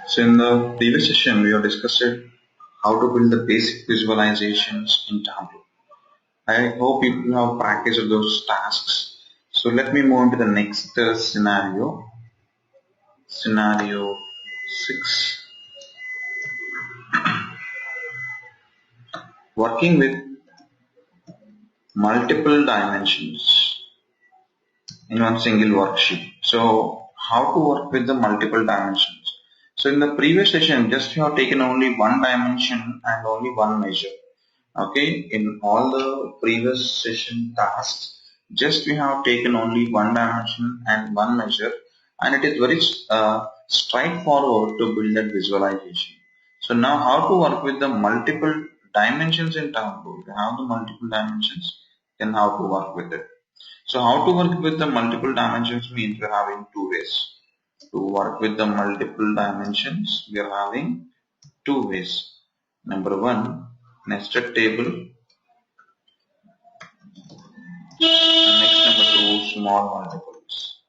So in the previous session, we have discussed how to build the basic visualizations in Tableau. I hope you have practiced those tasks. So let me move on to the next scenario. Scenario 6. Working with multiple dimensions in one single worksheet. So how to work with the multiple dimensions? So in the previous session, just you have taken only one dimension and only one measure. Okay, in all the previous session tasks, just we have taken only one dimension and one measure, and it is very straightforward to build that visualization. So now how to work with the multiple dimensions in Tableau? We have the multiple dimensions, then how to work with it. So how to work with the multiple dimensions means we are having two ways. To work with the multiple dimensions, we are having two ways. Number one, nested table, and next number two, small multiples.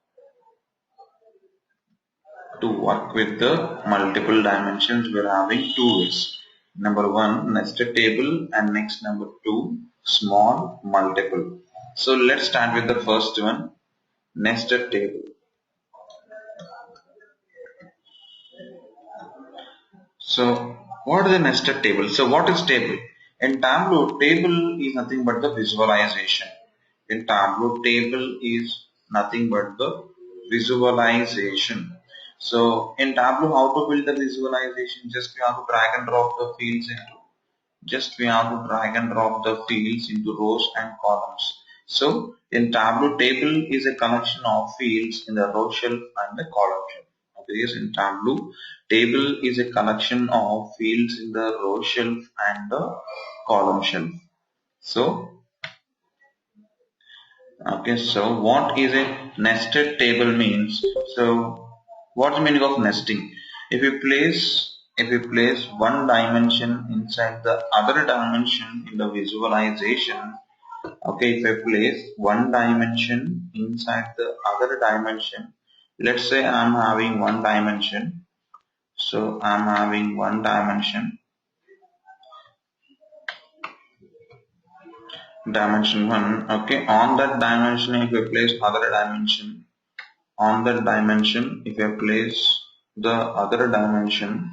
To work with the multiple dimensions, we are having two ways. Number one, nested table, and next number two, small multiple. So let's start with the first one, nested table. So what is a nested table? So what is table? In Tableau, table is nothing but the visualization. In Tableau, table is nothing but the visualization. So in Tableau, how to build the visualization? Just we have to drag and drop the fields into. Just we have to drag and drop the fields into rows and columns. So in Tableau, table is a collection of fields in the row shelf and the column shelf. Okay, yes, in Tableau, table is a collection of fields in the row shelf and the column shelf. So, okay, so what is a nested table means? So, what's the meaning of nesting? If we place one dimension inside the other dimension in the visualization, okay, if I place one dimension inside the other dimension, let's say I'm having one dimension. So I'm having one dimension 1. Okay, on that dimension, if I place other dimension, on that dimension, if I place the other dimension,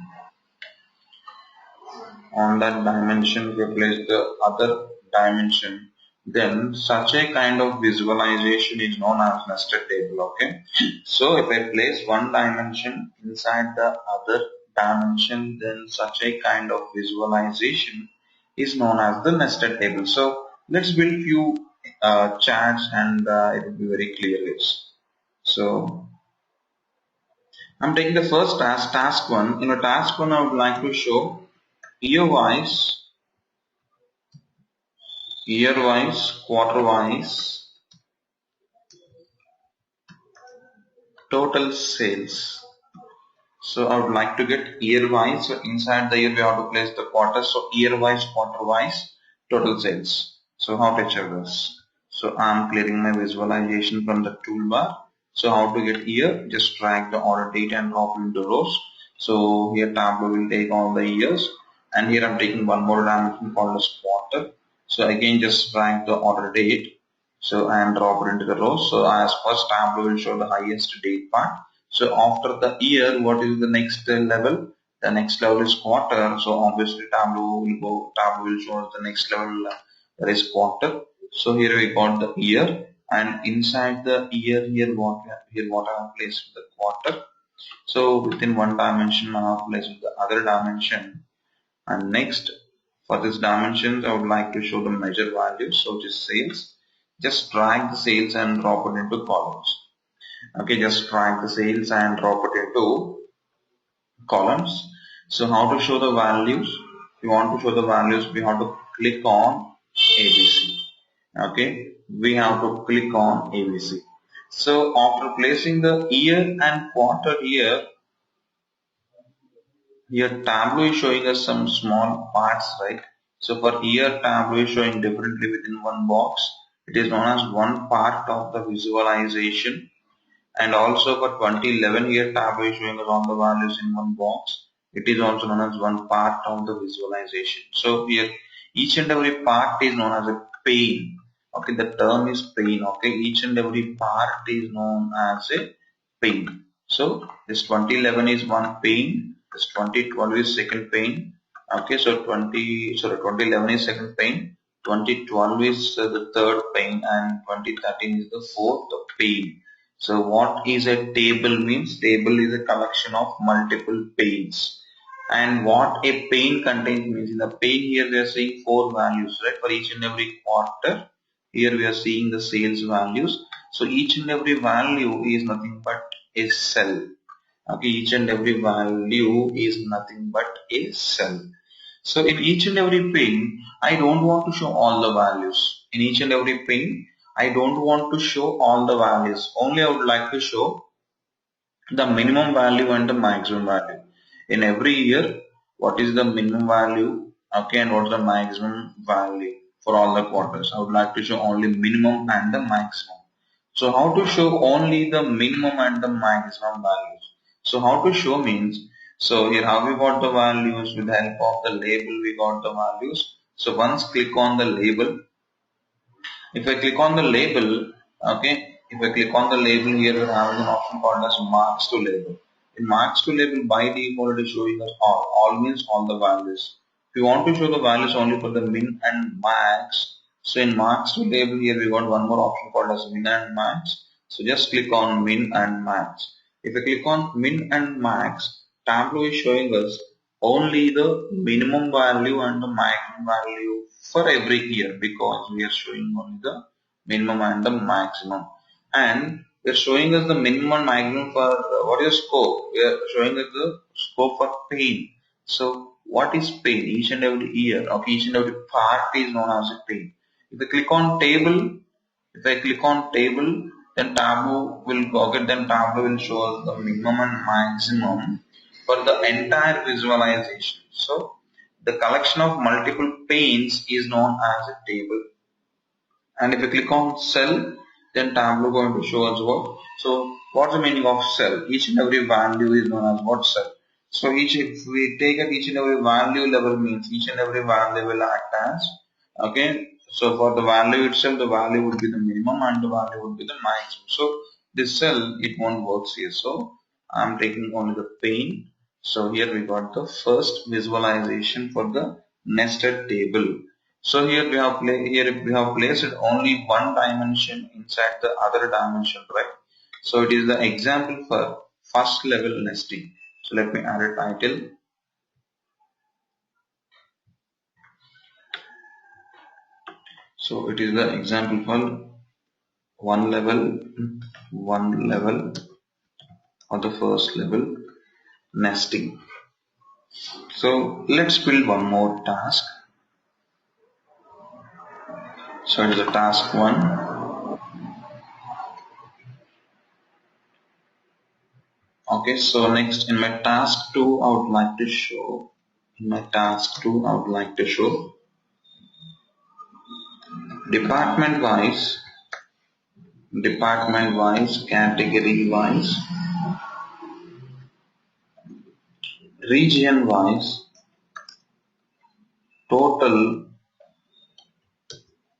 on that dimension, if I place the other dimension, then such a kind of visualization is known as nested table. Okay, so if I place one dimension inside the other dimension, then such a kind of visualization is known as the nested table. So let's build few charts and it will be very clear. So I'm taking the first task 1. In a task 1, I would like to show year-wise, quarter-wise, total sales. So I would like to get year-wise. So inside the year we have to place the quarter. So year-wise, quarter-wise, total sales. So how to check this? So I'm clearing my visualization from the toolbar. So how to get year? Just drag the order date and drop into rows. So here Tableau will take all the years, and here I'm taking one more dimension called as quarter. So again just drag the order date. So and drop it into the rows. So as first Tableau will show the highest date part. So after the year, what is the next level? The next level is quarter. So obviously Tableau will show us the next level, that is quarter. So here we got the year, and inside the year what I have placed the quarter. So within one dimension I have placed the other dimension, and next for this dimension I would like to show the measure values. So just sales. Just drag the sales and drop it into columns. Okay, just drag the sales and drop it into columns. So how to show the values? If you want to show the values, we have to click on ABC. Okay, we have to click on ABC. So after placing the year and quarter here Tableau is showing us some small parts, right? So for year, Tableau is showing differently within one box. It is known as one part of the visualization. And also for 2011 here, Tableau is showing us all the values in one box. It is also known as one part of the visualization. So here each and every part is known as a pane. Okay, the term is pane. Okay, each and every part is known as a pane. So this 2011 is one pane, this 2012 is second pane. Okay, so 2011 is second pane, 2012 is the third pane, and 2013 is the fourth pane. So what is a table means? Table is a collection of multiple panes. And what a pane contains means, in the pane here we are seeing four values, right? For each and every quarter, here we are seeing the sales values. So each and every value is nothing but a cell. Okay, each and every value is nothing but a cell. So in each and every pane, I don't want to show all the values. In each and every pane, I don't want to show all the values. Only I would like to show the minimum value and the maximum value. In every year, what is the minimum value, okay, and what is the maximum value for all the quarters. I would like to show only minimum and the maximum. So how to show only the minimum and the maximum values? So how to show means, so here how we got the values, with the help of the label we got the values. So once click on the label, if I click on the label, okay, if I click on the label here, we're having an option called as marks to label. In marks to label, by default it is showing us all. All means all the values. If you want to show the values only for the min and max, so in marks to label here we got one more option called as min and max. So just click on min and max. If I click on min and max, Tableau is showing us only the minimum value and the maximum value for every year, because we are showing only the minimum and the maximum, and we are showing us the minimum and maximum for what is scope. We are showing us the scope for pane. So what is pane? Each and every year, okay, each and every part is known as a pane. If I click on table, if I click on table, then Tableau will go, okay, then Tableau will show us the minimum and maximum for the entire visualization. So the collection of multiple panes is known as a table. And if I click on cell, then Tableau going to show us what. So what's the meaning of cell? Each and every value is known as what cell. So if we take at each and every value level means each and every value will act as, okay. So for the value itself, the value would be the minimum and the value would be the maximum. So this cell, it won't work here. So I'm taking only the pane. So here we got the first visualization for the nested table. So here we have placed only one dimension inside the other dimension, right? So it is the example for first level nesting. So let me add a title. So it is the example for one level or the first level nesting. So let's build one more task. So it is a task 1. Okay, so next in my task 2, I would like to show department wise, category wise, region wise, total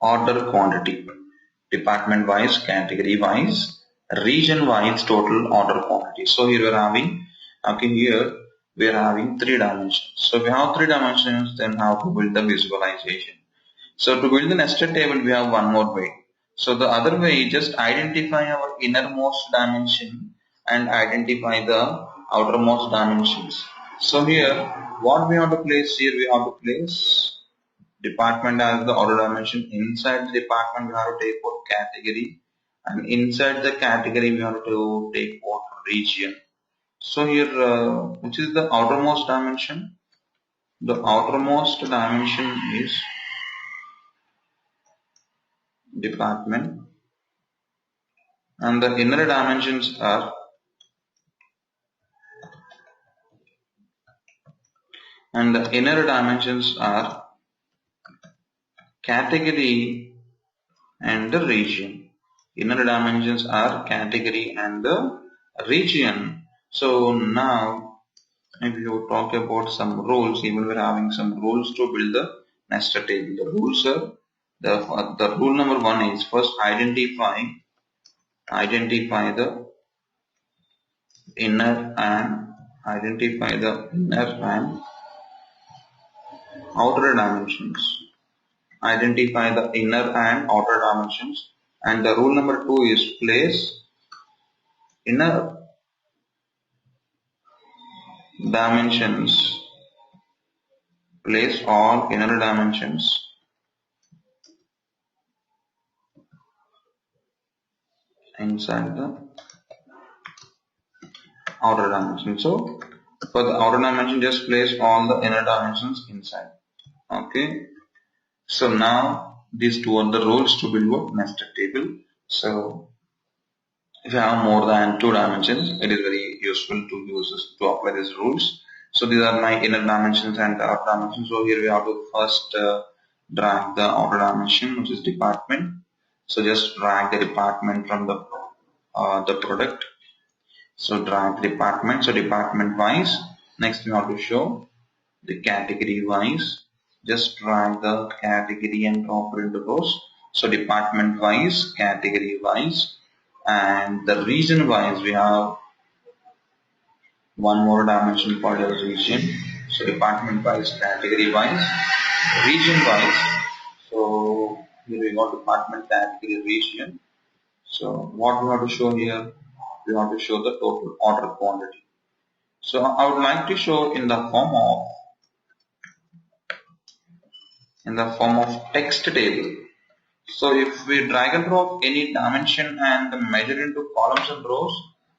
order quantity. Department wise, category wise, region wise, total order quantity. So here we are having, okay, here we are having 3 dimensions. So we have 3 dimensions, then how to build the visualization. So to build the nested table, we have one more way. So the other way, just identify our innermost dimension and identify the outermost dimensions. So here, what we have to place here, we have to place department as the order dimension. Inside the department, we have to take what category, and inside the category, we have to take what region. So here, which is the outermost dimension? The outermost dimension is department, and the inner dimensions are category and the region. Inner dimensions are category and the region. So now if you talk about some rules, even we're having some rules to build the nested table. The rules are the rule number one is first identify the inner and outer dimensions. Identify the inner and outer dimensions. And the rule number two is inner dimensions. Place all inner dimensions inside the outer dimension. So for the outer dimension, just place all the inner dimensions inside. Okay. So now these two are the rules to build what nested table. So if you have more than two dimensions, it is very useful to use this, to apply these rules. So these are my inner dimensions and the outer dimensions. So here we have to first drag the outer dimension, which is department. So just drag the department from the product. So drag department. So department wise. Next we have to show the category wise. Just drag the category and drop it into rows. So department wise, category wise, and the region wise we have one more dimension called as region. So department wise, category wise, region wise. So here we got department, category, region. So what we have to show here? We have to show the total order quantity. So I would like to show in the form of text table. So if we drag and drop any dimension and measure into columns and rows,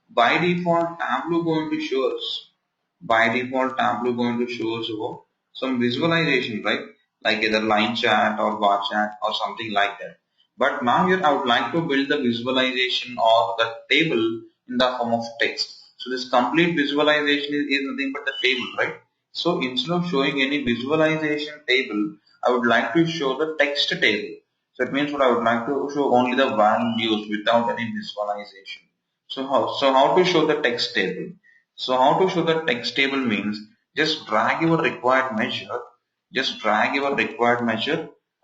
by default Tableau going to show us. By default Tableau going to show us some visualization, right? Like either line chart or bar chart or something like that. But now here I would like to build the visualization or the table in the form of text. So this complete visualization is nothing but the table, right? So instead of showing any visualization table, I would like to show the text table. So it means what I would like to show only the values without any visualization. So how to show the text table? So how to show the text table means just drag your required measure,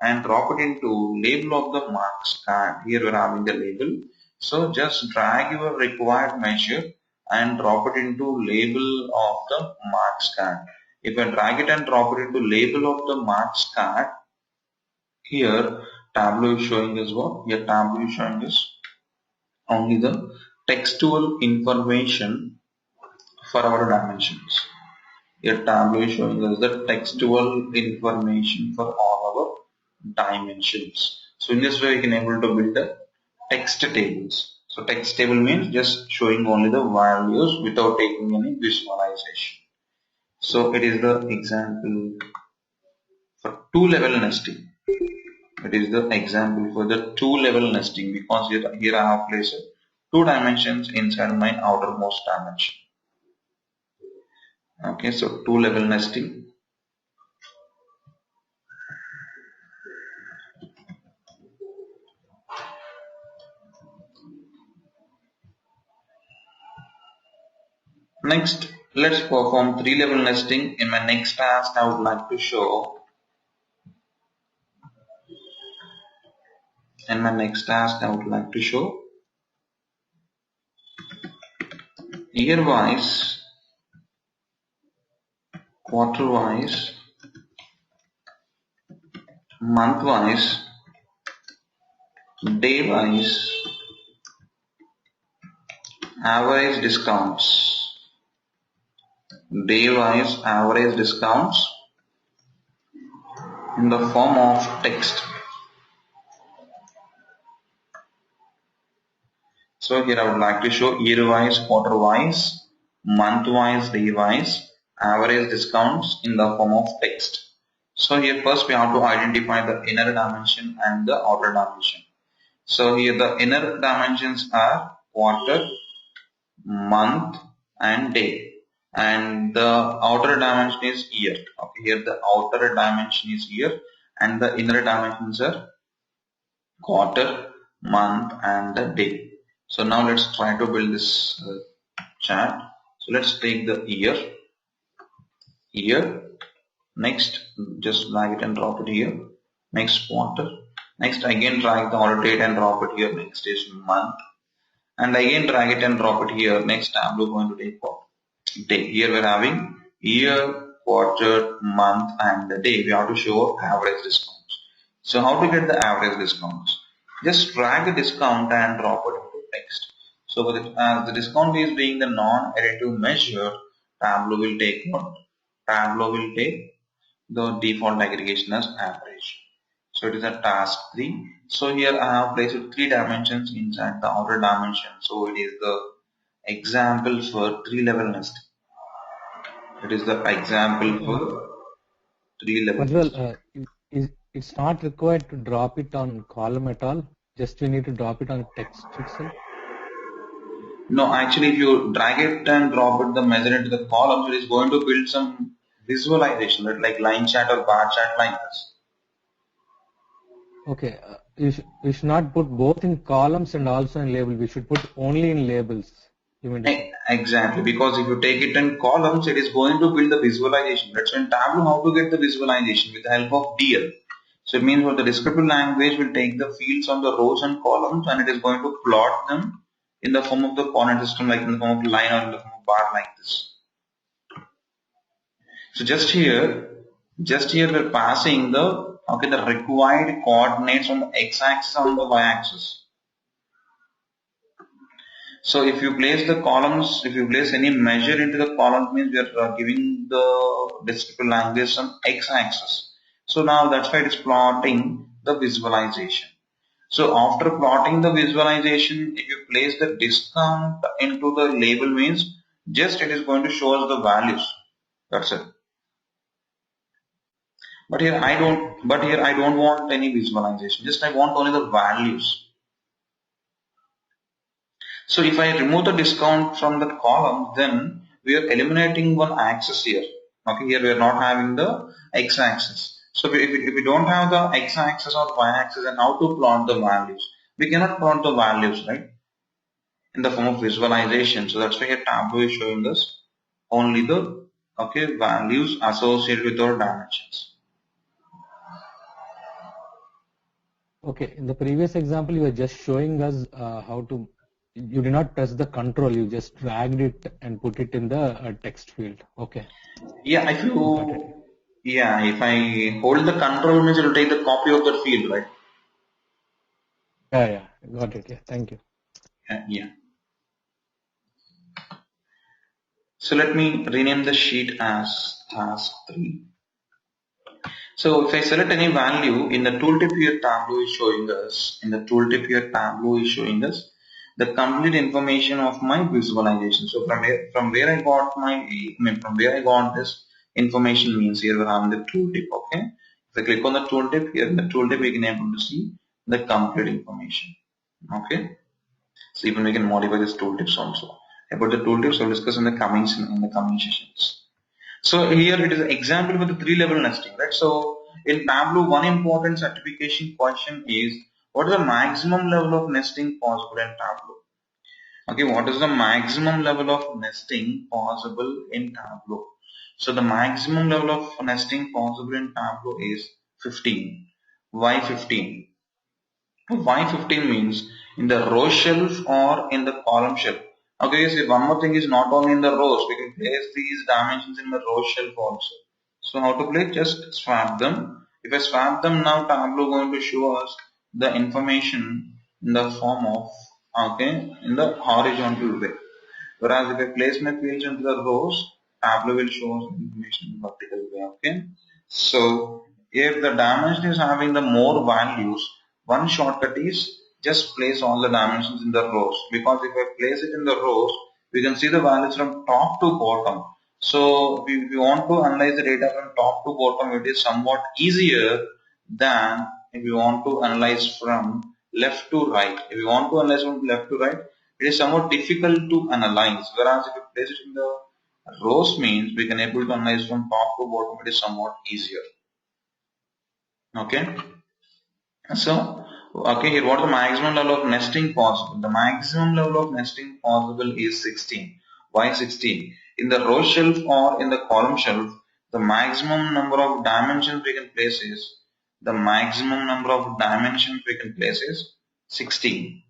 and drop it into label of the marks card. Here we're having the label. So just drag your required measure and drop it into label of the marks card. If I drag it and drop it into label of the marks card, here Tableau is showing us what? Here Tableau is showing us only the textual information for our dimensions. Here Tableau is showing us the textual information for all our dimensions. So in this way we can able to build the text tables. So text table means just showing only the values without taking any visualization. So it is the example for two-level nesting. It is the example for the two-level nesting because here I have placed two dimensions inside my outermost dimension. Okay, so two-level nesting. Next, let's perform three-level nesting. In my next task, I would like to show year-wise, quarter-wise, month-wise, day-wise, average discounts. Day-wise average discounts in the form of text. So here I would like to show year-wise, quarter-wise, month-wise, day-wise, average discounts in the form of text. So here first we have to identify the inner dimension and the outer dimension. So here the inner dimensions are quarter, month and day, and the outer dimension is year. Okay, here the outer dimension is year and the inner dimensions are quarter, month, and the day. So now let's try to build this chart. So let's take the year. Next, just drag it and drop it here. Next quarter. Next, again drag the order date and drop it here. Next is month, and again drag it and drop it here. Next Tableau going to take what? Day. Here we're having year, quarter, month, and the day. We have to show average discounts. So how to get the average discounts? Just drag the discount and drop it into text. So with it, as the discount is being the non-additive measure, Tableau will take what? Tableau will take the default aggregation as average. So it is a task 3. So here I have placed 3 dimensions inside the outer dimension. So it is the example for 3-level nesting. It is the example for 3-level Well, nesting. it's not required to drop it on column at all. Just we need to drop it on text itself. No, actually if you drag it and drop it the measure into the columns, it is going to build some visualization, right? Like line chart or bar chart like this. Okay, we should not put both in columns and also in label. We should put only in labels. You mean to say? Exactly, because if you take it in columns, it is going to build the visualization. That's when Tableau how to get the visualization with the help of DL. So it means what the descriptive language will take the fields on the rows and columns and it is going to plot them in the form of the coordinate system, like in the form of line or in the form of bar like this. So just here we're passing the the required coordinates on the x-axis and the y-axis. So if you place the columns, if you place any measure into the columns, means we are giving the descriptive language some x-axis. So now that's why it is plotting the visualization. So after plotting the visualization, if you place the discount into the label, means just it is going to show us the values. That's it. But here I don't want any visualization. Just I want only the values. So if I remove the discount from the column, then we are eliminating one axis here. Okay, here we are not having the x-axis. So if we don't have the x-axis or y-axis, then how to plot the values? We cannot plot the values, right? In the form of visualization. So that's why here Tableau is showing us only the values associated with our dimensions. Okay, in the previous example, you were just showing us how to. You did not press the control. You just dragged it and put it in the text field. Okay. Yeah, if I hold the control means it will take the copy of the field, right? Yeah, got it. Yeah, thank you. Yeah. So let me rename the sheet as task 3. So if I select any value in the tooltip here, Tableau is showing us, the complete information of my visualization. So from where I got this information means here we have the tooltip. Okay. If I click on the tooltip here in the tooltip, we can able to see the complete information. Okay. So even we can modify this tooltips also. About the tooltips, we'll discuss in the coming sessions. So here it is an example with the 3-level nesting, right? So in Tableau, one important certification question is what is the maximum level of nesting possible in Tableau? Okay, what is the maximum level of nesting possible in Tableau? So the maximum level of nesting possible in Tableau is 15. Why 15? Why 15 means in the row shelf or in the column shelf. Okay, see one more thing is not only in the rows, we can place these dimensions in the row shelf also. So how to place? Just swap them. If I swap them now, Tableau going to show us the information in the form of in the horizontal way. Whereas if I place my fields into the rows, Tableau will show us information in the vertical way. Okay. So if the dimension is having the more values, one shortcut is just place all the dimensions in the rows, because if I place it in the rows, we can see the values from top to bottom. So if we want to analyze the data from top to bottom, it is somewhat easier than if we want to analyze from left to right. If we want to analyze from left to right, it is somewhat difficult to analyze. Whereas if we place it in the rows, means we can able to analyze from top to bottom, it is somewhat easier. Okay. So Okay, here what is the maximum level of nesting possible? The maximum level of nesting possible is 16. Why 16? In the row shelf or in the column shelf, the maximum number of dimensions we can place is 16.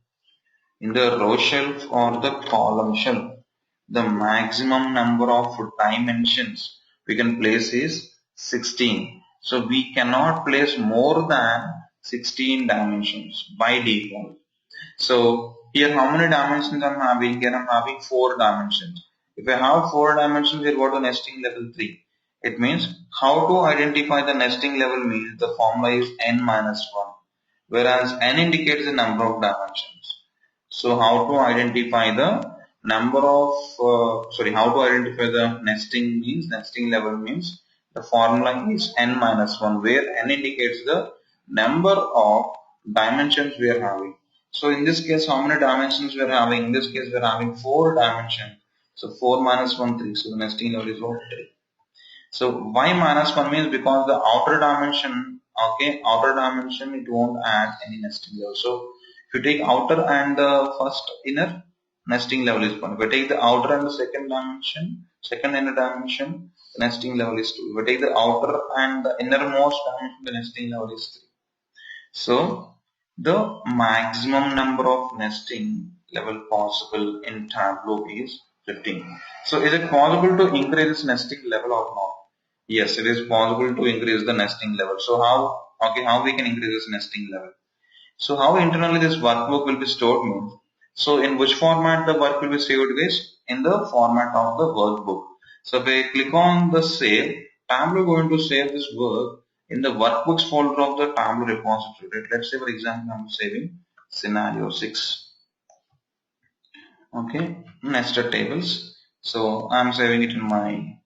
In the row shelf or the column shelf, the maximum number of dimensions we can place is 16. So we cannot place more than 16 dimensions by default. So here how many dimensions I'm having? Here I'm having 4 dimensions. If I have 4 dimensions, we go to nesting level 3. It means how to identify the nesting level means the formula is n minus 1, whereas n indicates the number of dimensions. So how to identify the how to identify the nesting level means the formula is n minus 1, where n indicates the number of dimensions we are having. So in this case, how many dimensions we are having? In this case, we are having 4 dimensions. So 4 minus 1, 3. So the nesting level is what? 3. So why minus 1 means because the outer dimension, okay, outer dimension, it won't add any nesting level. So if you take outer and the first inner, nesting level is 1. If you take the outer and the second inner dimension, the nesting level is 2. If you take the outer and the innermost dimension, the nesting level is 3. So the maximum number of nesting level possible in Tableau is 15. So is it possible to increase this nesting level or not? Yes, it is possible to increase the nesting level. So how we can increase this nesting level? So how internally this workbook will be stored means, so in which format the work will be saved is in the format of the workbook. So if I click on the save, Tableau going to save this work in the workbooks folder of the Tableau repository. Right? Let's say for example I'm saving scenario 6. Okay, nested tables. So I'm saving it in my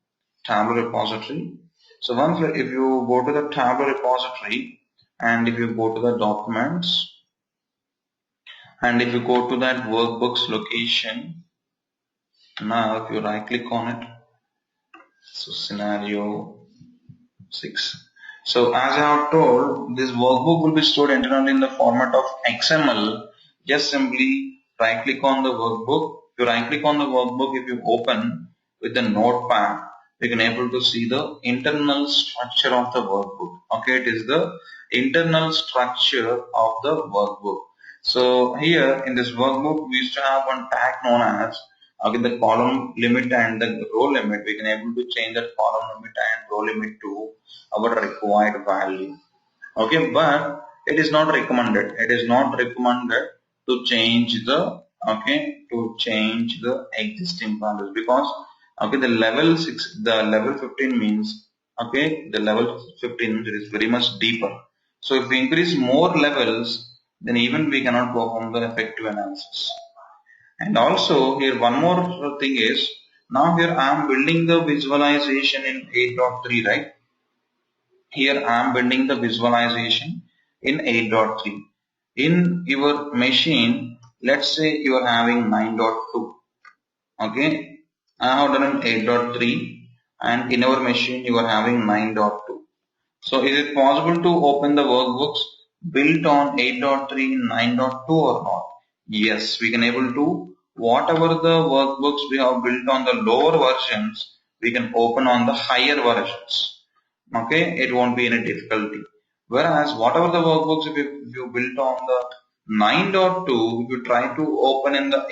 Tableau repository. So once if you go to the Tableau repository and if you go to the documents, and if you go to that workbooks location, now if you right click on it, so scenario 6. So as I have told, this workbook will be stored internally in the format of XML. Just simply right click on the workbook. If you right click on the workbook, if you open with the notepad, you can able to see the internal structure of the workbook. Okay, it is the internal structure of the workbook. So here in this workbook, we used to have one tag known as the column limit and the row limit. We can able to change that column limit and row limit to our required value. Okay, but it is not recommended. It is not recommended to change the existing values, because the level 15 means the level 15 means it is very much deeper. So if we increase more levels, then even we cannot perform the effective analysis. And also here one more thing is, now here I am building the visualization in 8.3, right? Here I am building the visualization in 8.3. In your machine, let's say you are having 9.2. Okay, I have done in 8.3 and in our machine you are having 9.2. So is it possible to open the workbooks built on 8.3 and 9.2 or not? Yes, we can able to. Whatever the workbooks we have built on the lower versions, we can open on the higher versions. Okay, it won't be any difficulty. Whereas whatever the workbooks if you built on the 9.2, if you try to open in the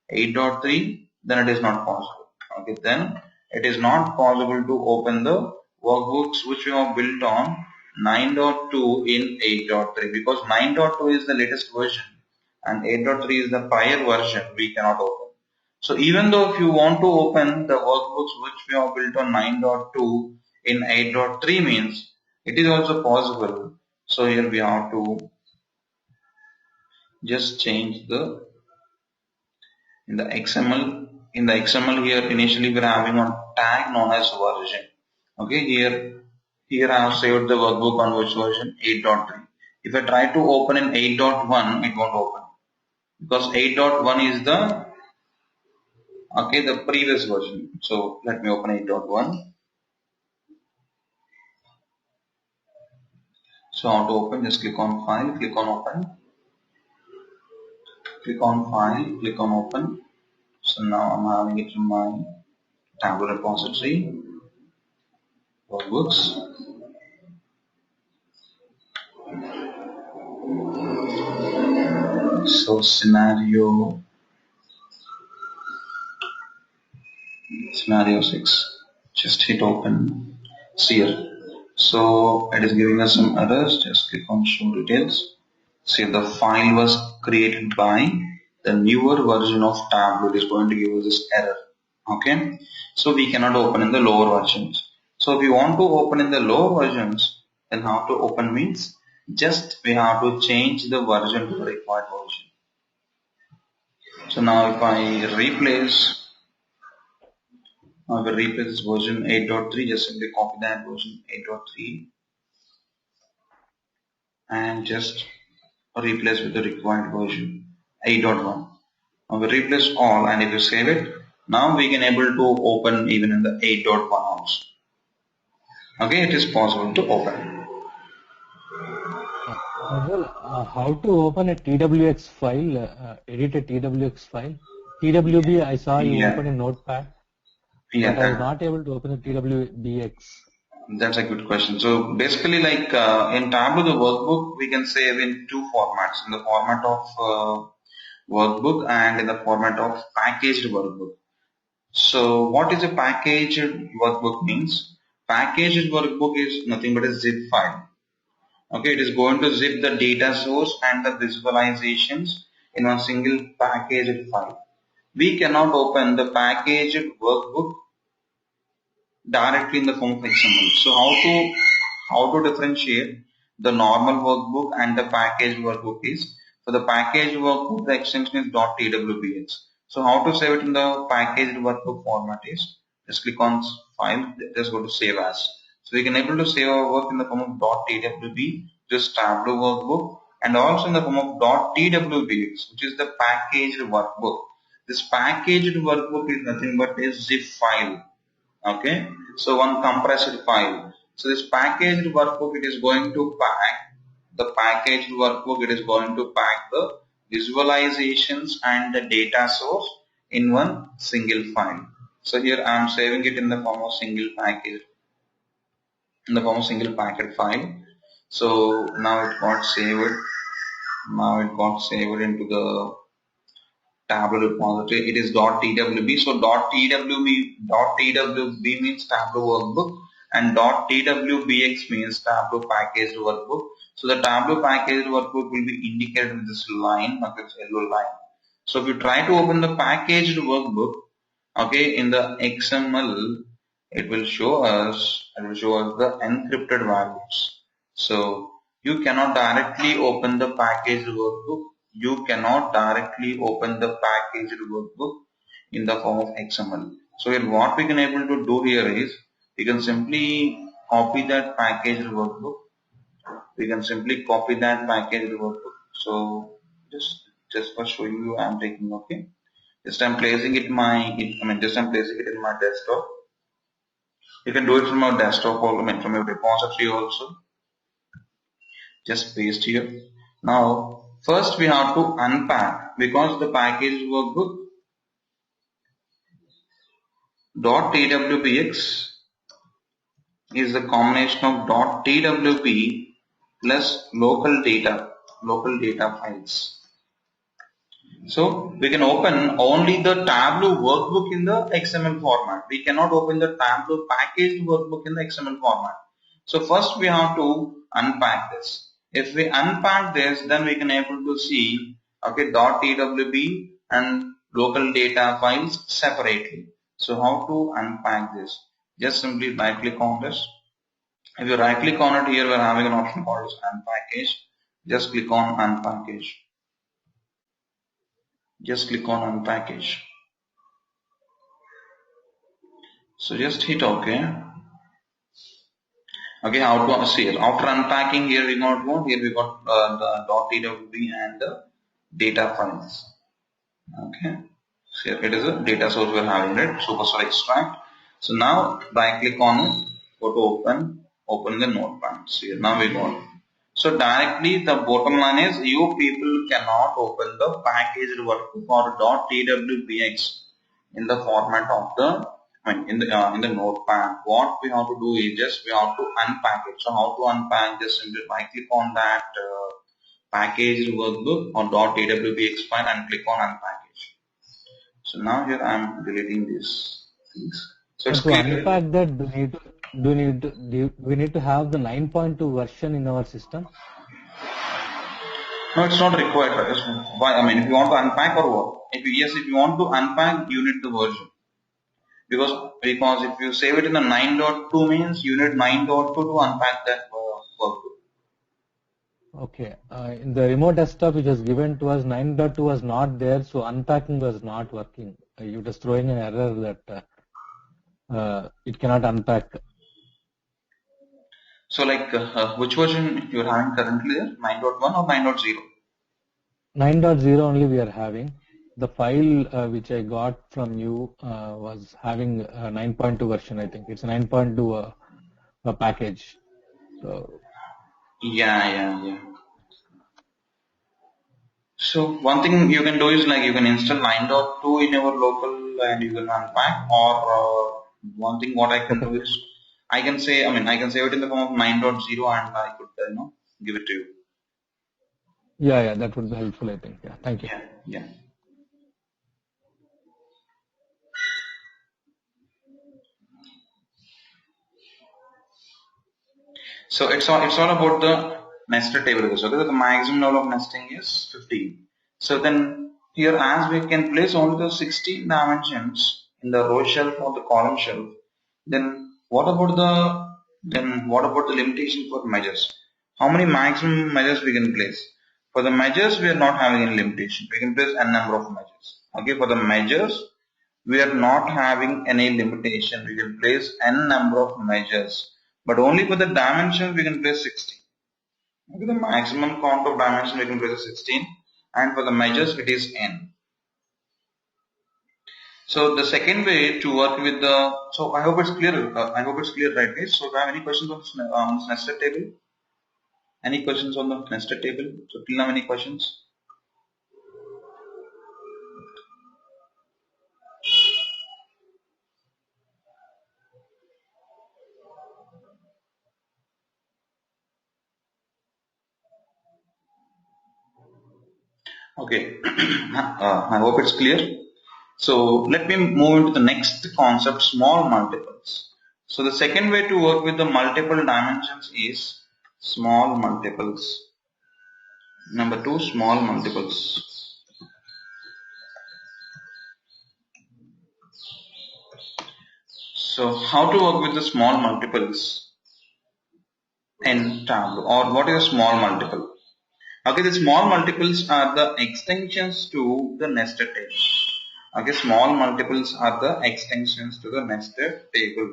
8.3, then it is not possible. Okay, then it is not possible to open the workbooks which we have built on 9.2 in 8.3, because 9.2 is the latest version and 8.3 is the prior version we cannot open. So even though if you want to open the workbooks which we have built on 9.2 in 8.3 means, it is also possible. So here we have to just change the in the XML here initially we are having one tag known as version. Okay, here I have saved the workbook on which version 8.3. If I try to open in 8.1, it won't open because 8.1 is the the previous version. So let me open 8.1. So how to open? Just click on file, click on open, click on file, click on open. So now I'm having it in my Tableau repository, workbooks. So scenario 6. Just hit open. See here. So it is giving us some errors. Just click on show details. See, the file was created by the newer version of Tableau. It is going to give us this error. Okay. So we cannot open in the lower versions. So if we want to open in the lower versions, then how to open means just we have to change the version to the required version. So now if I replace I will replace this version 8.3, just simply copy that version 8.3 and just replace with the required version 8.1. Now we replace all, and if you save it, now we can able to open even in the 8.1 also. Okay, it is possible to open. How to open a TWX file, edit a TWX file? TWB, I saw you Yeah, open a notepad, yeah, but I was not able to open a TWBX. that's a good question. So basically, like in Tableau, the workbook we can save in two formats: in the format of workbook and in the format of packaged workbook. So what is a packaged workbook means? Packaged workbook is nothing but a zip file. Okay, it is going to zip the data source and the visualizations in a single packaged file. We cannot open the packaged workbook directly in the form of XML. So how to differentiate the normal workbook and the packaged workbook is, for the packaged workbook the extension is .twbx. So how to save it in the packaged workbook format is, just click on file, just go to save as. So we can able to save our work in the form of .twb, just Tableau workbook, and also in the form of .twbx, which is the packaged workbook. This packaged workbook is nothing but a zip file. Okay, so one compressed file. So this packaged workbook, it is going to pack the packaged workbook, it is going to pack the visualizations and the data source in one single file. So here I am saving it in the form of single package, in the form of single packet file. So now it got saved. Now it got saved into the Tableau repository. It is .twb. So .twb means Tableau workbook, and .twbx means Tableau packaged workbook. So the Tableau packaged workbook will be indicated with this line, okay, this yellow line. So if you try to open the packaged workbook, okay, in the XML, it will show us the encrypted values. So you cannot directly open the packaged workbook. You cannot directly open the packaged workbook in the form of XML. So here what we can able to do here is, we can simply copy that packaged workbook. We can simply copy that packaged workbook. So just for showing you, I'm taking, okay. Just I'm placing it I'm placing it in my desktop. You can do it from your desktop or from your repository also. Just paste here. Now, first we have to unpack, because the package workbook .twbx is the combination of .twb plus local data files. So we can open only the Tableau workbook in the XML format. We cannot open the Tableau packaged workbook in the XML format. So first we have to unpack this. If we unpack this, then we can able to see, okay, .twb and local data files separately. So how to unpack this? Just simply right click on this. If you right click on it, here we are having an option called as unpackage. Just click on unpackage. Just click on unpackage. So just hit OK. Okay, how to see it? After unpacking, here we got what? Here we got the .twb and the data files. Okay, so here it is a data source we're having it, superstar extract. So now right click on it, go to open the notepad. So here now we got So directly the bottom line is you people cannot open the packaged workbook or .twbx in the format of the in the notepad. What we have to do is just we have to unpack it. So how to unpack? Just simply right click on that packaged workbook or .twbx file and click on unpackage. So now here I am deleting these things. So it's And to clear. unpack that, do we need to have the 9.2 version in our system? No, it's not required. Why? I mean, if you want to unpack or what? If you want to unpack, you need the version. Because if you save it in the 9.2 means you need 9.2 to unpack that workbook. Okay. In the remote desktop which was given to us, 9.2 was not there, so unpacking was not working. You just throwing an error that it cannot unpack. So like which version you're having currently there? 9.1 or 9.0? 9.0 only we are having. The file which I got from you was having a 9.2 version, I think. It's a 9.2 package. So, Yeah. So one thing you can do is like you can install 9.2 in your local and you can unpack, or one thing what I can okay. do is I can save it in the form of 9.0 and I could give it to you. Yeah, that would be helpful, I think. Yeah, thank you. Yeah. So it's all about the nested table. So the maximum level of nesting is 15. So then here as we can place only the 16 dimensions in the row shelf or the column shelf, then what about the limitation for measures? How many maximum measures we can place? For the measures we are not having any limitation. We can place n number of measures. Okay, for the measures we are not having any limitation. We can place n number of measures, but only for the dimensions we can place 16. Okay, the maximum count of dimensions we can place is 16, and for the measures it is n. So the second way to work with so I hope it's clear. I hope it's clear, right, guys? So do you have any questions on this nested table? Any questions on the nested table? So till now, any questions? Okay, I hope it's clear. So let me move into the next concept, small multiples. So the second way to work with the multiple dimensions is small multiples. Number two, small multiples. So how to work with the small multiples in Tableau, or what is a small multiple? Okay, the small multiples are the extensions to the nested table. Okay, small multiples are the extensions to the nested table.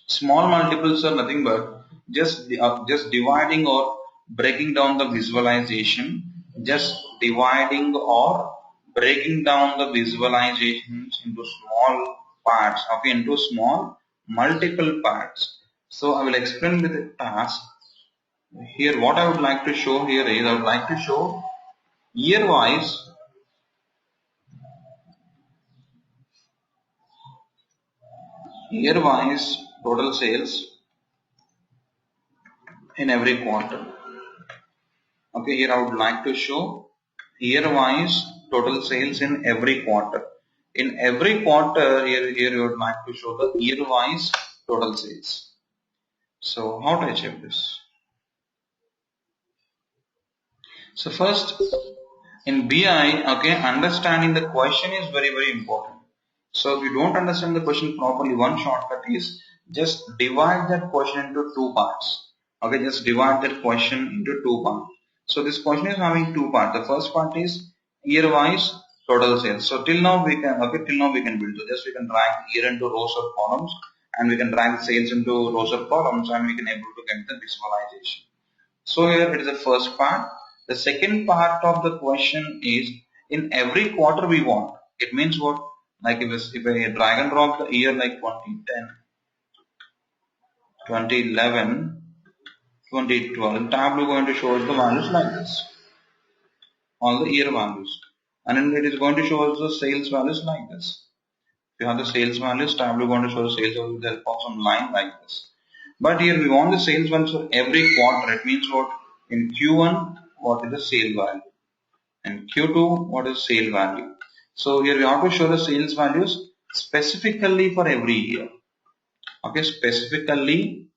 Small multiples are nothing but just dividing or breaking down the visualization. Just dividing or breaking down the visualizations into small parts. Okay, into small multiple parts. So I will explain with a task. Here, what I would like to show here is I would like to show year-wise total sales in every quarter. Okay, here I would like to show year-wise total sales in every quarter. In every quarter, here you would like to show the year-wise total sales. So how to achieve this? So first, in BI, okay, understanding the question is very important. So if you don't understand the question properly, one shortcut is just divide that question into two parts. Okay, just divide that question into two parts. So this question is having two parts. The first part is year-wise total sales. So till now we can build. So just we can drag year into rows or columns, and we can drag sales into rows or columns, and we can able to get the visualization. So here it is the first part. The second part of the question is in every quarter we want. It means what? Like if I drag and drop the year like 2010, 2011, 2012. Tableau going to show us the values like this, all the year values, and then it is going to show us the sales values like this. If you have the sales values, Tableau going to show the sales values with the help of some line like this. But here we want the sales values for every quarter. It means what? In Q1, what is the sale value? And Q2, what is sale value? So here we have to show the sales values specifically for every year. Okay, specifically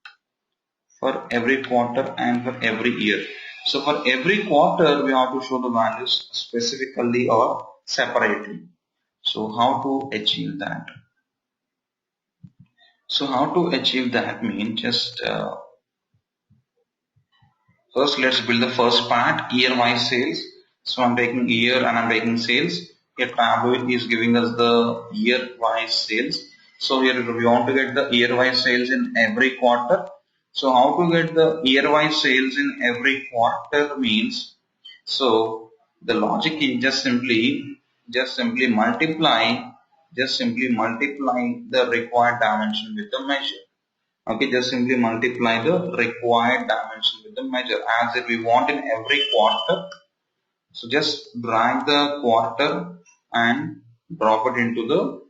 for every quarter and for every year. So for every quarter, we have to show the values specifically or separately. So how to achieve that? So how to achieve that means just first let's build the first part, year-wise sales. So I'm taking year and I'm taking sales. Here Tableau is giving us the year-wise sales. So here we want to get the year-wise sales in every quarter. So how to get the year-wise sales in every quarter means, so the logic is just simply multiply the required dimension with the measure. Okay, just simply multiply the required dimension with the measure as if we want in every quarter. So just drag the quarter and drop it into the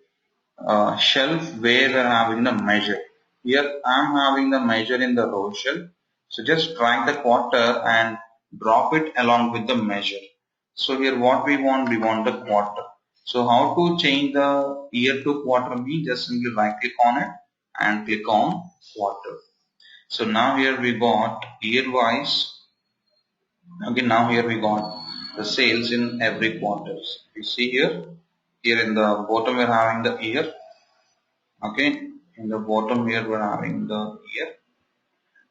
shelf where we are having the measure. Here I am having the measure in the row shelf. So just drag the quarter and drop it along with the measure. So here what we want the quarter. So how to change the year to quarter means just simply right click on it and click on quarter. So now here we got year wise. Okay, now here we got the sales in every quarter. You see here in the bottom we're having the year. Okay, in the bottom here we're having the year,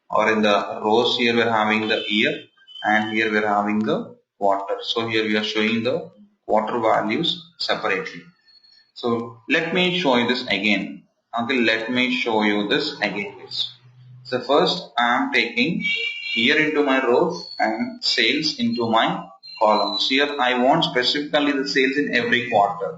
or in the rows here we're having the year, and here we're having the quarter. So here we are showing the quarter values separately. So let me show you this again. Okay, let me show you this again. So first I am taking year into my rows and sales into my columns. Here I want specifically the sales in every quarter.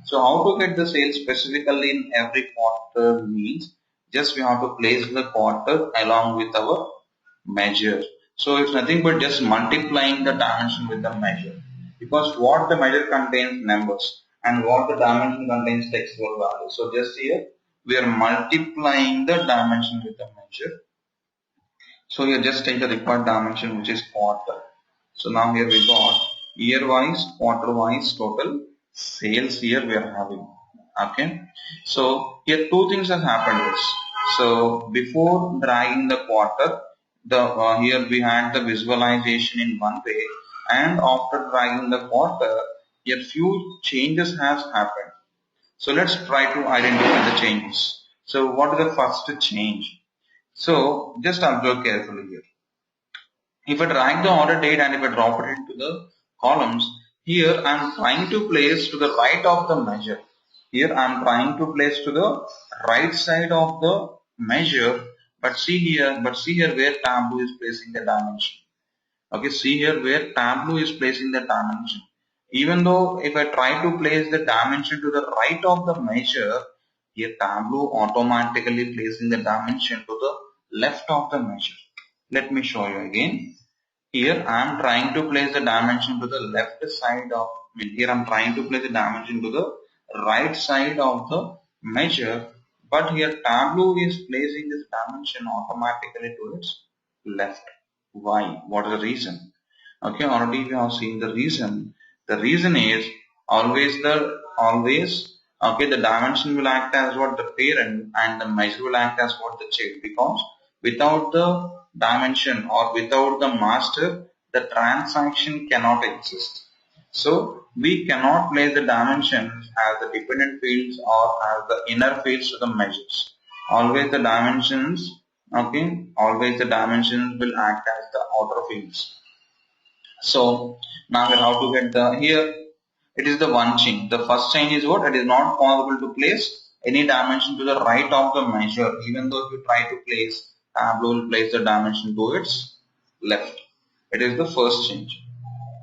So how to get the sales specifically in every quarter means just we have to place the quarter along with our measure. So it's nothing but just multiplying the dimension with the measure, because what the measure contains numbers and what the dimension contains textual value. So just here we are multiplying the dimension with the measure. So here just take the required dimension which is quarter. So now here we got year wise, quarter wise total sales here we are having. Okay. So here two things have happened. So before dragging the quarter, the here we had the visualization in one way, and after dragging the quarter, here few changes has happened. So let's try to identify the changes. So what is the first change? So just observe carefully here. If I drag the order date and if I drop it into the columns, here I am trying to place to the right of the measure. Here I am trying to place to the right side of the measure, but see here where Tableau is placing the dimension. Okay, see here where Tableau is placing the dimension. Even though if I try to place the dimension to the right of the measure, here Tableau automatically placing the dimension to the left of the measure. Let me show you again. Here I am trying to place the dimension to the left side of, here I am trying to place the dimension to the right side of the measure, but here Tableau is placing this dimension automatically to its left. Why? What is the reason? Okay, already we have seen the reason. The reason is always okay, the dimension will act as what the parent and the measure will act as what the child, because without the dimension or without the master, the transaction cannot exist. So we cannot place the dimensions as the dependent fields or as the inner fields to the measures. Always the dimensions, okay, always the dimensions will act as the outer fields. So now we have to get the, here it is the one change. The first change is what? It is not possible to place any dimension to the right of the measure. Even though if you try to place, Tableau will place the dimension to its left. It is the first change.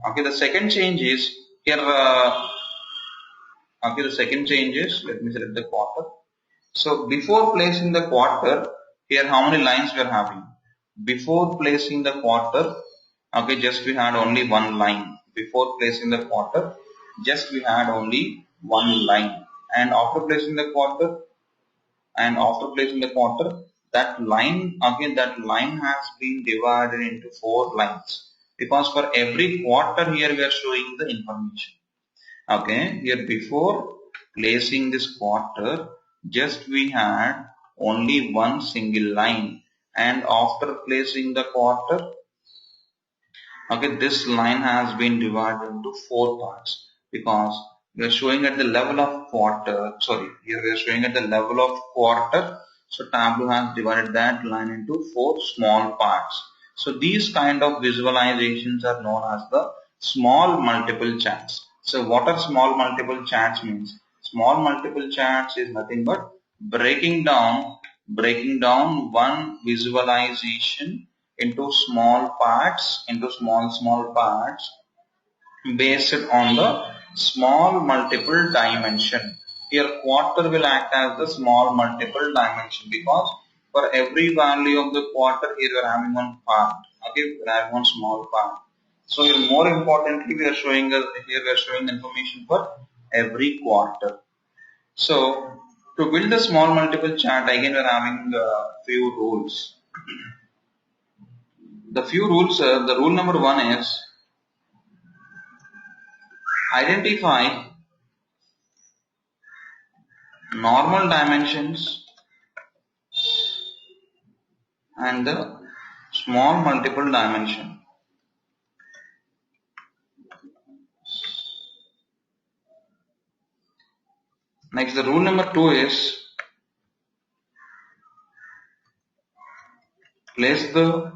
Okay, the second change is here. Okay, the second change is, let me select the quarter. So before placing the quarter, here how many lines we are having? before placing the quarter, okay, just we had only one line. Before placing the quarter, just we had only one line. And after placing the quarter, that line, again, that line has been divided into 4 lines. Because for every quarter here we are showing the information. Okay, here before placing this quarter, just we had only one single line, and after placing the quarter, okay, this line has been divided into 4 parts because we are showing at the level of quarter. Sorry, here we are showing at the level of quarter. So Tableau has divided that line into 4 small parts. So these kind of visualizations are known as the small multiple charts. So what are small multiple charts means? Small multiple charts is nothing but breaking down one visualization into small parts, small parts based on the small multiple dimension. Here quarter will act as the small multiple dimension because for every value of the quarter here we are having one part. Okay, we are having one small part. So here more importantly we are showing information for every quarter. So to build the small multiple chart, again we are having a few rules. The few rules, the rule number 1 is identify normal dimensions and the small multiple dimension. Next, the rule number 2 is place the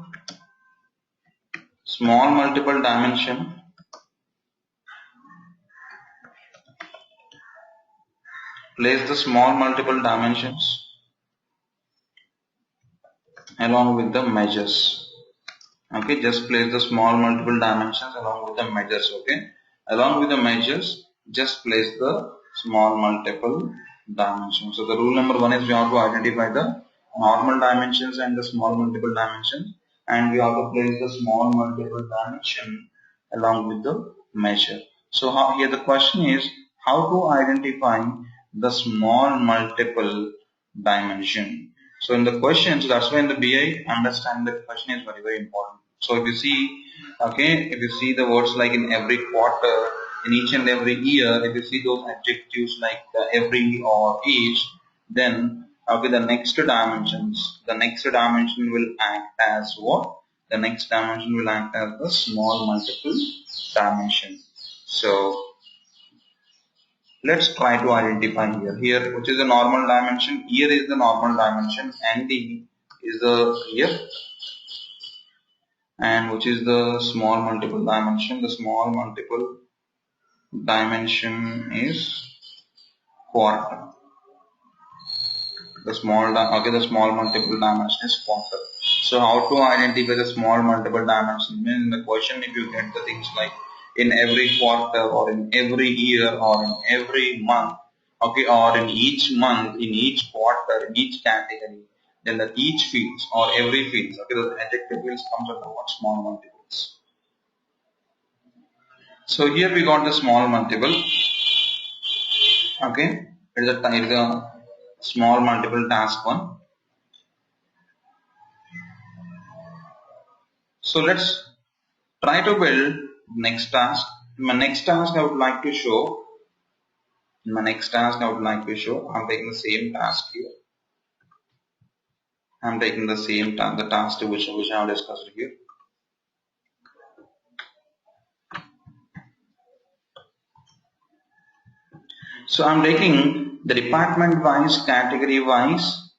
small multiple dimension dimensions along with the measures. Okay, just place the small multiple dimensions along with the measures. Okay, along with the measures, just place the small multiple dimensions. So the rule number 1 is we have to identify the normal dimensions and the small multiple dimensions, and we have to place the small multiple dimension along with the measure. So here the question is how to identify the small multiple dimension. So in the question, so that's why in the BI understand the question is very, very important. So if you see, okay, if you see the words like in every quarter, in each and every year, if you see those adjectives like every or each, then okay, the next dimension will act as what? The next dimension will act as the small multiple dimension. So let's try to identify here which is the normal dimension. Here is the normal dimension, ND is the here, and which is the small multiple dimension. The small multiple dimension is quarter. The small multiple dimension is quarter. So how to identify the small multiple dimension? In the question, if you get the things like in every quarter or in every year or in every month, okay, or in each month, in each quarter, in each category, then the each fields or every fields, okay, the adjective fields comes under what? Small multiples. So here we got the small multiple. Okay, it is a small multiple task 1. So let's try to build next task. In my next task I would like to show, I'm taking the same task here. I'm taking the same task, the task which I have discussed here. So I'm taking the department wise, category wise,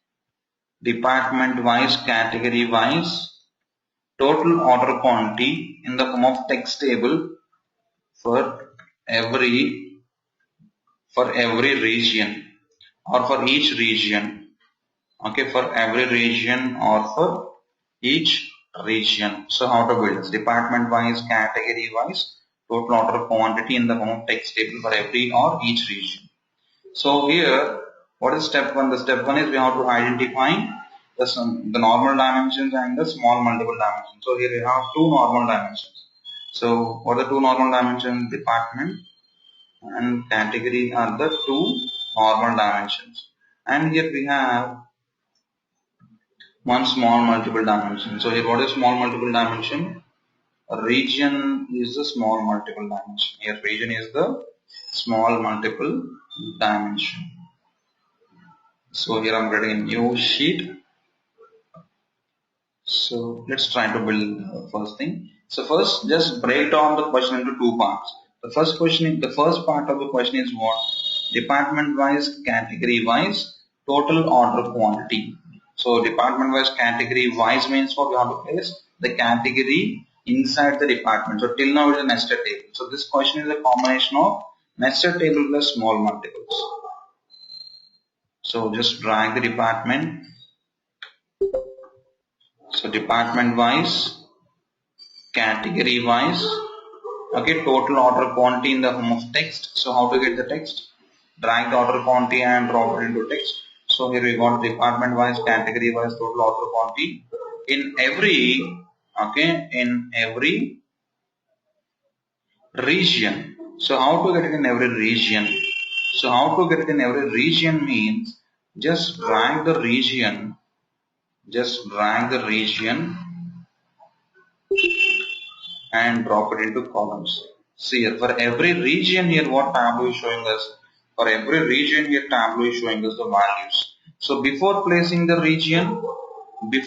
total order quantity in the form of text table for every region or for each region. Okay, for every region or for each region. So how to build this? Department wise, category wise, total order quantity in the form of text table for every or each region. So here, what is step 1? The step 1 is we have to identify the normal dimensions and the small multiple dimensions. So here we have two normal dimensions. So what are the two normal dimensions? Department and category are the two normal dimensions. And here we have one small multiple dimension. So here what is small multiple dimension? Region is the small multiple dimension. Here region is the small multiple dimension. So here I'm getting a new sheet. So let's try to build the first thing. So first just break down the question into two parts. The first part of the question is what? Department wise, category wise, total order quantity. So department wise, category wise means what we have to place the category inside the department. So till now it is a nested table. So this question is a combination of nested table plus small multiples. So just drag the department. So department wise, category wise, okay, total order quantity in the form of text. So how to get the text? Drag the order quantity and drop it into text. So here we got department wise, category wise, total order quantity in every, okay, in every region. So how to get it in every region? So how to get it in every region means just drag the region, and drop it into columns. See here, for every region here, what Tableau is showing us? For every region here, Tableau is showing us the values. So before placing the region here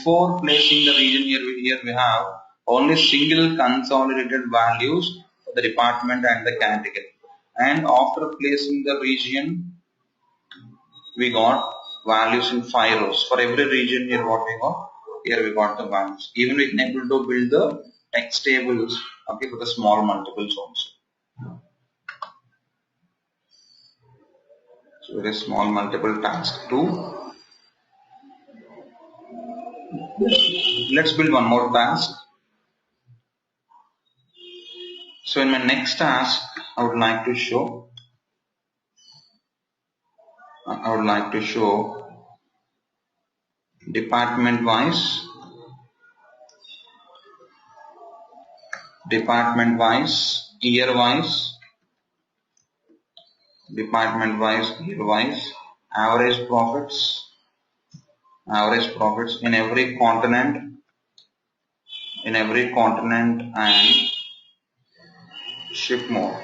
we have only single consolidated values for the department and the category. And after placing the region, we got values in 5 rows. For every region here, what we got? Here we got the values. Even we can able to build the text tables, okay, for the small multiples also. So it is small multiple task 2. Let's build one more task. So in my next task, I would like to show department wise, year wise, average profits in every continent, and ship mode.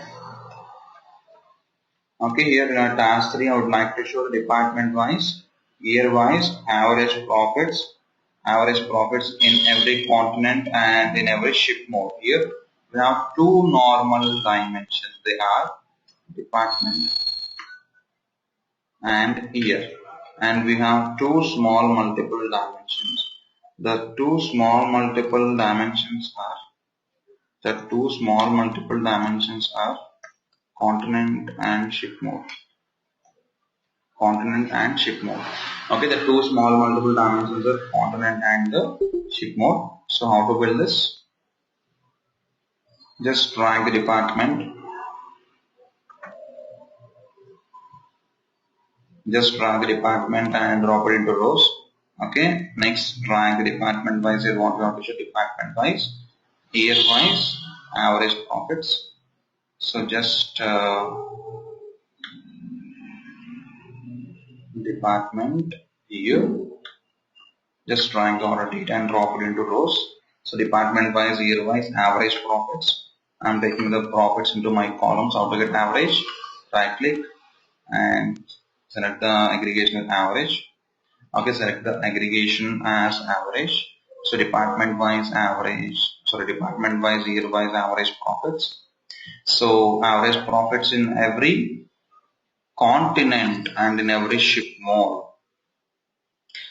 Okay, here in our task 3, I would like to show the department wise, year wise, average profits in every continent and in every ship mode. Here we have two normal dimensions. They are department and year, and we have two small multiple dimensions. The two small multiple dimensions are continent and ship mode. Okay, the two small multiple dimensions are continent and the ship mode. So how to build this? Just drag the department. And drop it into rows. Okay, next drag the department wise. Here what we have to show department wise, year wise, average profits. So just department, year, just drag the order data and drop it into rows. So department wise, year wise, average profits. I'm taking the profits into my columns. How to get average? Right click and select the aggregation as average. Okay, select the aggregation as average. So department wise, year wise, average profits. So average profits in every continent and in every ship mode.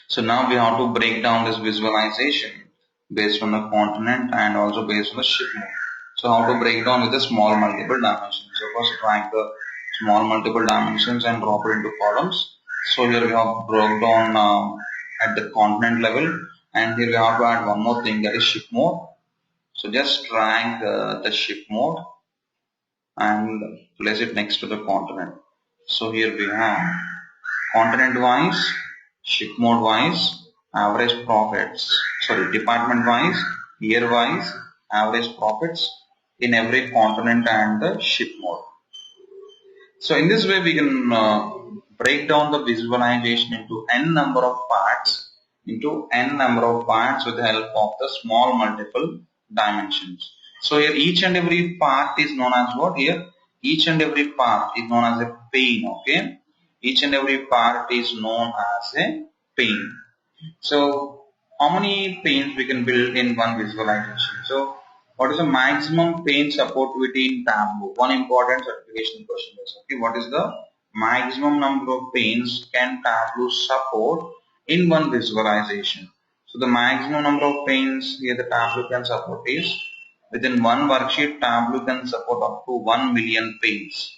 So now we have to break down this visualization based on the continent and also based on the ship mode. So how to break down with the small multiple dimensions. So first drag the small multiple dimensions and drop it into columns. So here we have broke down at the continent level, and here we have to add one more thing, that is ship mode. So just drag the ship mode and place it next to the continent. So here we have continent wise, ship mode wise, average profits, sorry, department wise, year wise, average profits in every continent and the ship mode. So in this way we can break down the visualization into n number of parts with the help of the small multiple dimensions. So here each and every part is known as what? Here each and every part is known as a pane. Okay, each and every part is known as a pane. So how many panes we can build in one visualization? So what is the maximum pane supportivity in Tableau? One important certification question is, okay, what is the maximum number of panes can Tableau support in one visualization? So the maximum number of panes here the Tableau can support is, within one worksheet Tableau can support up to 1 million panes.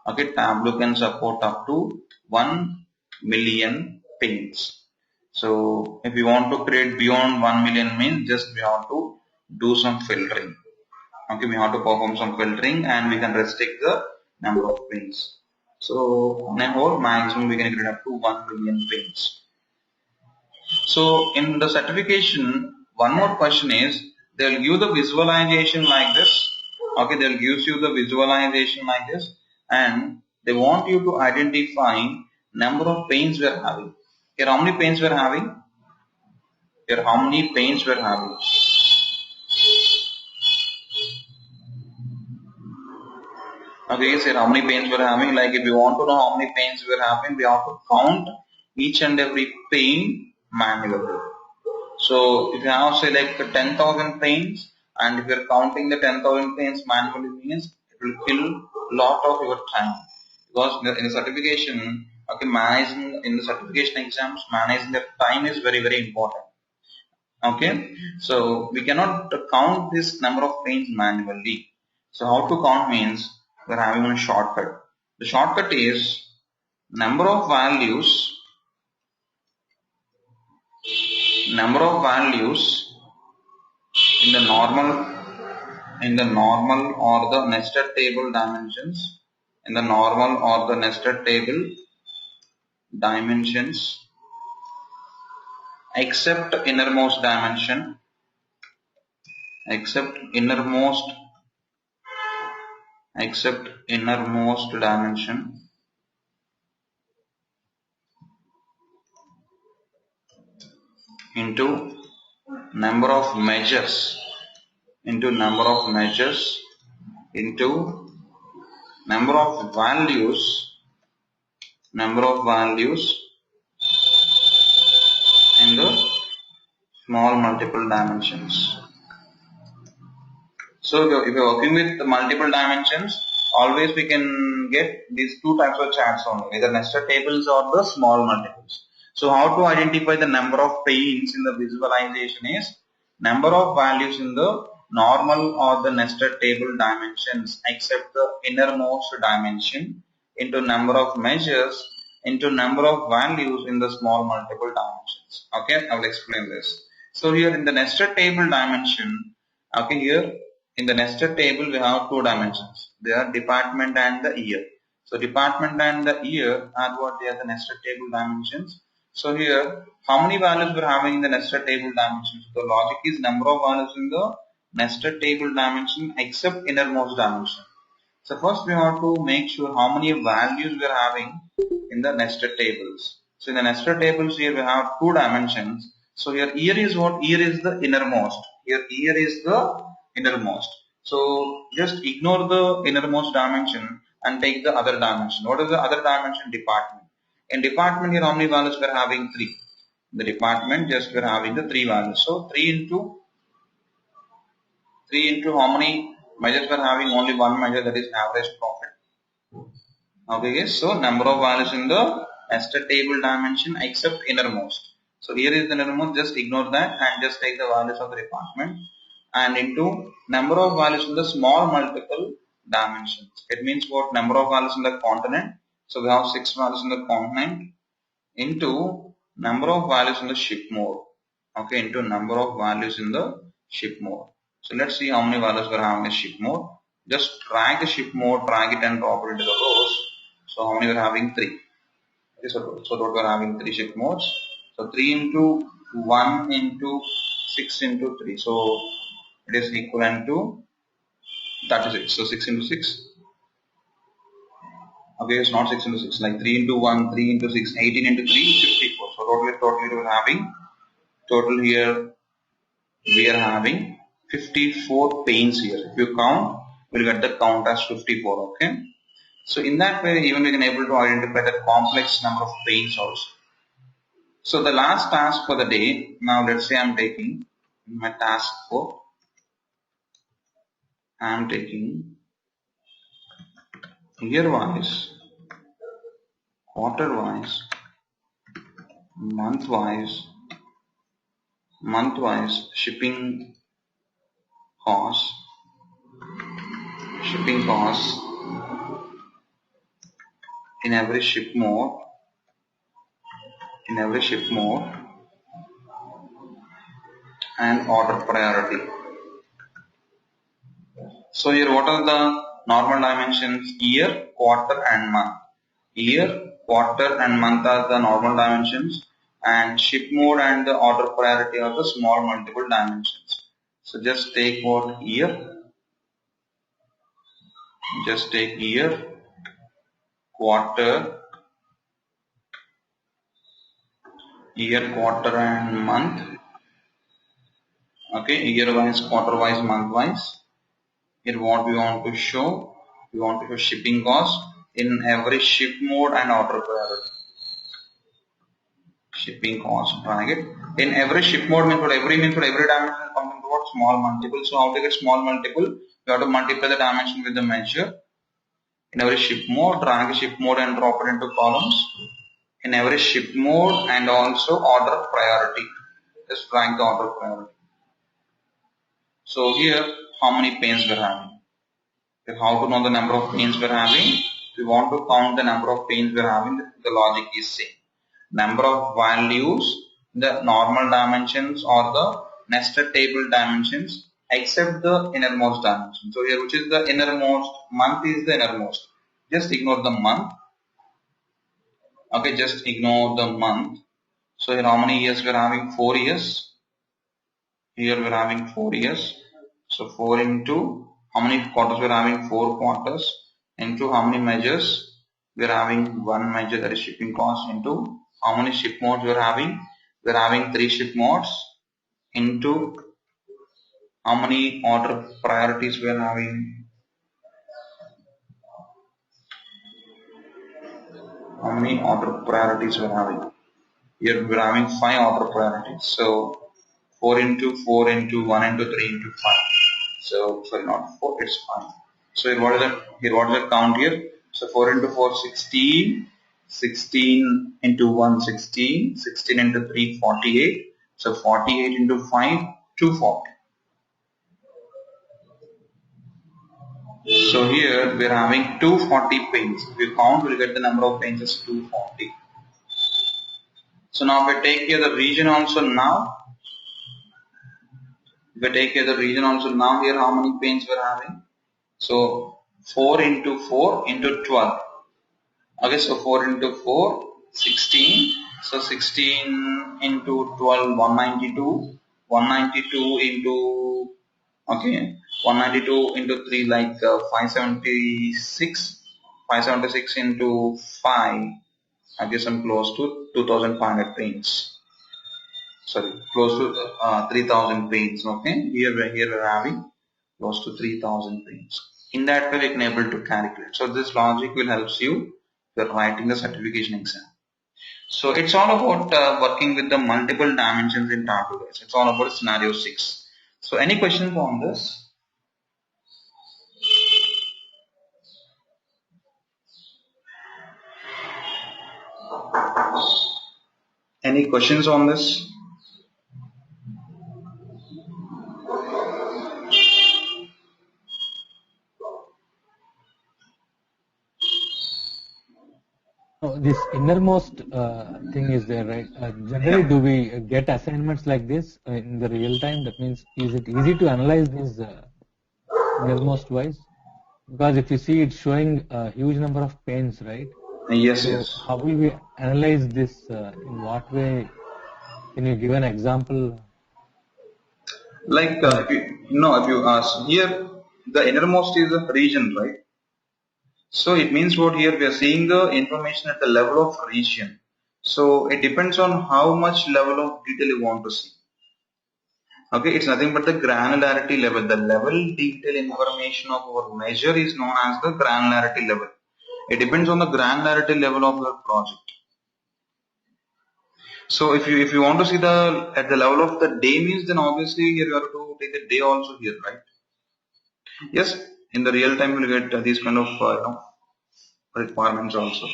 Okay, Tableau can support up to 1 million panes. So if we want to create beyond 1 million means just we have to do some filtering. Okay, we have to perform some filtering and we can restrict the number of pins. So on a whole maximum we can create up to 1 million pins. So in the certification, one more question is, they'll give the visualization like this. Okay, they'll give you the visualization like this and they want you to identify number of panes we are having. Here how many panes we are having? Here how many panes we are having? Okay, yes, here how many panes we are having? Like if you want to know how many panes we are having, we have to count each and every pane manually. So if you have say like 10,000 panes and if you are counting the 10,000 panes manually means it will kill a lot of your time, because in the certification, okay, managing in the certification exams, managing the time is very very important. Okay, so we cannot count this number of panes manually. So how to count means we're having a shortcut. The shortcut is number of values in the normal or the nested table dimensions, in the normal or the nested table dimensions, except innermost dimension, except innermost dimension into number of measures, into number of values in the small multiple dimensions. So if you're working with multiple dimensions, always we can get these two types of charts only, either nested tables or the small multiples. So how to identify the number of panes in the visualization is number of values in the normal or the nested table dimensions except the innermost dimension into number of measures into number of values in the small multiple dimensions. Okay, I will explain this. So here in the nested table dimension, okay, here in the nested table we have two dimensions. They are department and the year. So department and the year are what they are the nested table dimensions. So here how many values we are having in the nested table dimensions? The logic is number of values in the nested table dimension except innermost dimension. So first we have to make sure how many values we are having in the nested tables. So in the nested tables here we have two dimensions. So here year is what? Year is the innermost. Here year is the innermost. So just ignore the innermost dimension and take the other dimension. What is the other dimension? Department. In department here how many values we are having? 3. The department just we are having the 3 values. So 3 into how many measures we are having? Only one measure, that is average profit. Okay, yes. So number of values in the nested table dimension except innermost. So here is the innermost, just ignore that and just take the values of the department and into number of values in the small multiple dimensions. It means what? Number of values in the continent. So we have 6 values in the continent into number of values in the ship mode. Okay, into number of values in the ship mode. So let's see how many values we are having in ship mode. Just drag the ship mode, drag it and drop it into the rows. So how many we are having? 3. Okay, so total we are having 3 ship modes. So 3 into 1 into 6 into 3. So it is equivalent to 36. So 6 into 6. Okay, it's not 6 into 6, like 3 into 1, 3 into 6, 18 into 3, 54. So totally we're having, total here we are having 54 panes here. If you count, we'll get the count as 54, okay? So in that way, even we can able to identify the complex number of panes also. So the last task for the day, now let's say I'm taking my task for, I'm taking year wise, quarter wise, month wise, shipping costs, in every ship mode, and order priority. So here what are the normal dimensions? Year, quarter and month. Year, quarter and month are the normal dimensions, and ship mode and the order priority are the small multiple dimensions. So just take what? Year, just take year, quarter, and month. Okay, year wise, quarter wise, month wise. Here what we want to show? We want to show shipping cost in every ship mode and order priority. Shipping cost, drag it. In every ship mode means what? Every dimension comes into what? Small multiple. So how to get small multiple? You have to multiply the dimension with the measure. In every ship mode, drag ship mode and drop it into columns. In every ship mode and also order priority. Just drag the order priority. So here, how many panes we are having? How to know the number of panes we are having? If we want to count the number of panes we are having, the logic is same. Number of values, the normal dimensions or the nested table dimensions except the innermost dimension. So here which is the innermost? Month is the innermost. Just ignore the month. Okay, just ignore the month. So here how many years we are having? 4 years. Here we are having 4 years. So 4 into how many quarters we are having? 4 quarters into how many measures? We are having 1 measure, that is shipping cost, into how many ship modes we are having? We are having 3 ship modes, into how many order priorities we are having? How many order priorities we are having? Here we are having 5 order priorities. So 4 into 4 into 1 into 3 into 5. So sorry, not 4, it's 5. So here what is the count here? So 4 into 4, 16. 16 into 1, 16. 16 into 3, 48. So 48 into 5, 240. So here we are having 240 panes. If you count, we will get the number of panes as 240. So now if we take here the region also now. Here how many panes we are having? So 4 into 4 into 12. Okay, so 4 into 4, 16. So 16 into 12, 192. 192 into, okay, 192 into 3, like 576. 576 into 5, I guess I'm close to 2500 panes. Sorry, close to 3000 panes. Okay, here we're having close to 3000 panes. In that way, we can able to calculate. So this logic will help you for writing the certification exam. So it's all about working with the multiple dimensions in Tableau. It's all about scenario 6. So any questions on this? Any questions on this? Oh, this innermost thing is there, right? Generally, do we get assignments like this in the real time? That means, is it easy to analyze this innermost wise? Because if you see, it's showing a huge number of panes, right? Yes, So yes. how will we analyze this? In what way Can you give an example? Like if you ask here, the innermost is a region, right? So it means what here we are seeing the information at the level of region. So it depends on how much level of detail you want to see. Okay, it's nothing but the granularity level. The level detail information of our measure is known as the granularity level. It depends on the granularity level of your project. So if you want to see the at the level of the day means, then obviously here you have to take the day also here, right? Yes, in the real time you will get these kind of requirements also.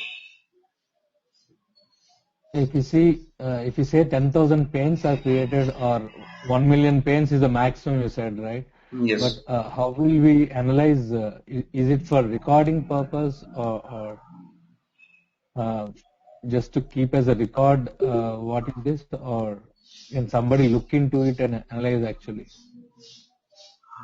If you say 10,000 panes are created or 1 million panes is the maximum you said, right? Yes. But how will we analyze? Is it for recording purpose or uh, just to keep as a record what is this, or can somebody look into it and analyze actually?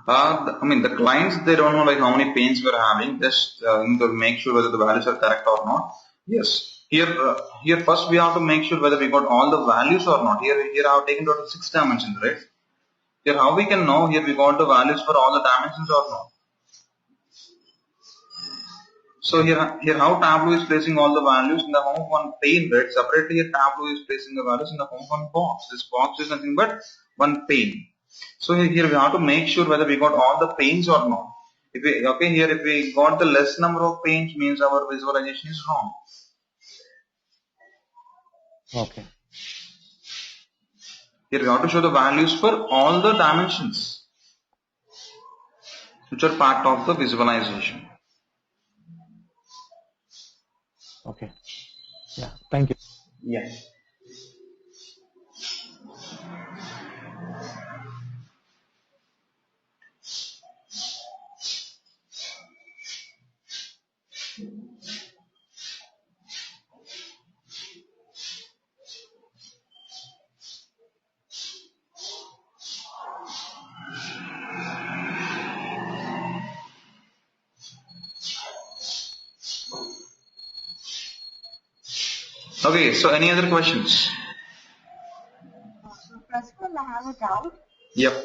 I mean, the clients, they don't know like how many panes we're having. Just need to make sure whether the values are correct or not. Yes. Here first we have to make sure whether we got all the values or not. Here I have taken total 6 dimensions, right? Here how we can know here we got the values for all the dimensions or not. So here how Tableau is placing all the values in the form of one pane, right? Separately here Tableau is placing the values in the form of one box. This box is nothing but one pane. So here we have to make sure whether we got all the panes or not. If we got the less number of panes means our visualization is wrong. Okay. Here we have to show the values for all the dimensions which are part of the visualization. Okay. Yeah. Thank you. Yeah. Okay, so any other questions? So first of all, I have a doubt. Yep.